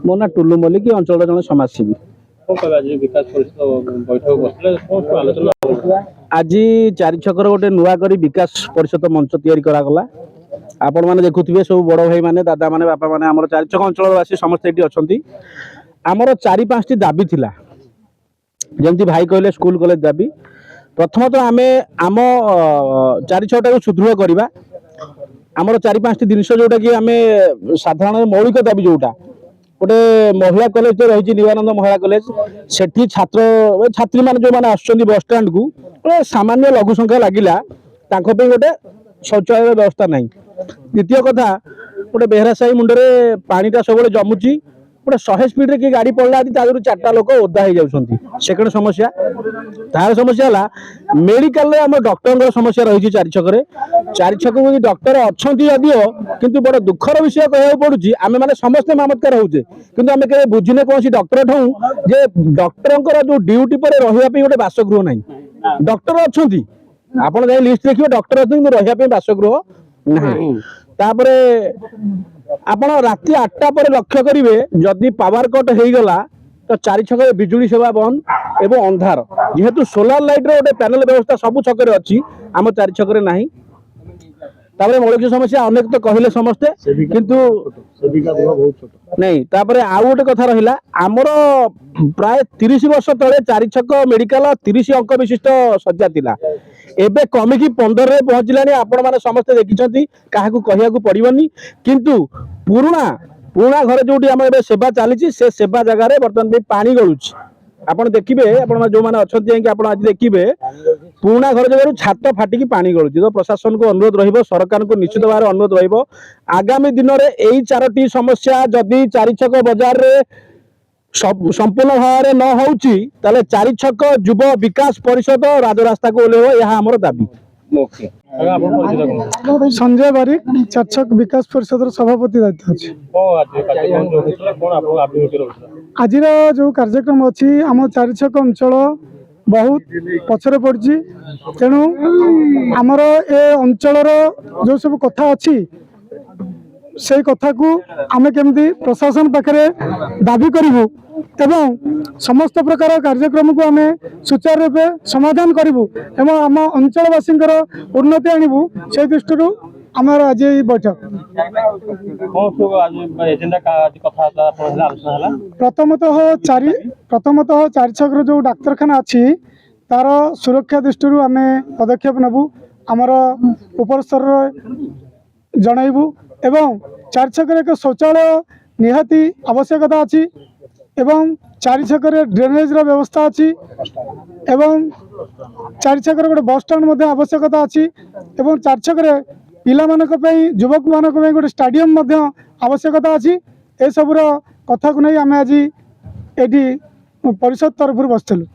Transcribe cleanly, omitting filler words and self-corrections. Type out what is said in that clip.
ମୋ ନା ଟୁଲୁ ମଲ୍ଲିକ ଅଞ୍ଚଳର ଜଣେ ସମାଜସେବୀ। ଆଜି ଚାରି ଛକର ଗୋଟେ ନୂଆ କରି ବିକାଶ ପରିଷଦ ମଞ୍ଚ ତିଆରି କରାଗଲା। ଆପଣ ମାନେ ଦେଖୁଥିବେ ସବୁ ବଡ଼ ଭାଇ ମାନେ ଦାଦା ମାନେ ବାପା ମାନେ ଆମର ଚାରି ଛକ ଅଞ୍ଚଳବାସୀ ସମସ୍ତେ ଏଠି ଅଛନ୍ତି। ଆମର 4-5ଟି ଦାବି ଥିଲା, ଯେମିତି ଭାଇ କହିଲେ ସ୍କୁଲ କଲେଜ ଦାବି। ପ୍ରଥମତଃ ଆମେ ଆମ ଚାରି ଛକଟାକୁ ସୁଦୃଢ଼ କରିବା। ଆମର 4-5ଟି ଜିନିଷ जोटा कि आम साधारण मौलिक दाबी जोटा गोटे महिला कॉलेज तो रही निवानंद महिला कॉलेज सेठी छात्र छात्री मान जो मैंने आसुच्च बस स्टैंड को सामान्य लघु संख्या लगिला गोटे शौचालय व्यवस्था ना। द्वितीय कथा गोटे बेहरा साही मुंडे पानीटा सब जमुची गोटे 100 स्पीड की गाड़ी पड़ला तादर 4टा लोक ओदा हो जाती। सेकेंड समस्या तार समस्या है मेडिकल आम डॉक्टर समस्या रही चारि छक डॉक्टर अच्छा जदिओ किंतु बड़ दुखर विषय कह पड़ुची आम मैंने समस्ते मामतकार होचे किंतु आम के बुझीने कौन डॉक्टर ठाऊ जे डॉक्टर जो ड्यूटी पर रहा गोटे बासगृह ना। डॉक्टर अच्छा आप लिस्ट देखिए डॉक्टर अच्छे रहा बासगृह ना। तापर आपण राति 8टा पर लक्ष्य करेंगे जदि पावर कट हो गला तो चारि छक बिजुली सेवा बंद एवं अंधार जेहेतु सोलार लाइट रोटे पैनल व्यवस्था सबू छक अच्छी आम चारि छक नहीं। तापर मौलिक समस्या अनेक तो कहले समस्ते किंतु नहीं। तापर आउ गोटे कथा रहिला आमर प्राय 30 वर्ष तले चारि छक मेडिकल 30 अंक विशिष्ट सज्जा थिला एबे कमिकी 15 रे पहुंचलानी। आपण माने समस्ते देखिछंती काहाकू कहियाकू पड़िबनी किंतु पुराना घर जोटी आम एबे सेवा चली से सेवा जगार बर्तमान भी पानी गलुची। आपड़ देखिए आप जो मैंने अच्छा आज देखिए पुराना घर जगह छात फाटिकी पानी गलुची। तो प्रशासन को अनुरोध रहिबो सरकार को निश्चित भाव अनुरोध रहिबो आगामी दिन में यही 4टी समस्या जदि चारि छक बजार रे संपूर्ण भाव में न होउची ताले चारि छक युव विकास परिषद राजरास्ता को ओल्हेइबो यह हमर दाबी। संजय बारिक चारि छक विकास परिषद सभापति दायित्व अच्छी। आज जो कार्यक्रम अच्छी आम चारि छक अंचल बहुत पछरे पड़ी तेणु आमर ए अंचल जो सब कथा अच्छी से कथा को आम केमती प्रशासन पाखे दाबी करूँ एवं समस्त प्रकार कार्यक्रम को आम सुचारू रूपे समाधान करूँ एवं आम अंचलवासी उन्नति आणबू से दृष्टि आमर आज ये बैठक। प्रथमतः चारि छक जो डाक्तरखाना अच्छी तार सुरक्षा दृष्टि आम पदक्षेप नेबू आमर ऊपर स्तर जनइबू एवं चारि छक एक शौचालय निहाती आवश्यकता अच्छी एवं चारि छक ड्रेनेज व्यवस्था अच्छी एवं चारि छक गोटे बस स्टैंड आवश्यकता अच्छी एवं चारि छक पिला युवक मान गोटे स्टाडियम आवश्यकता अच्छी। ए सबूर कथा को नहीं आम आज ये परिषद तरफ बसलु।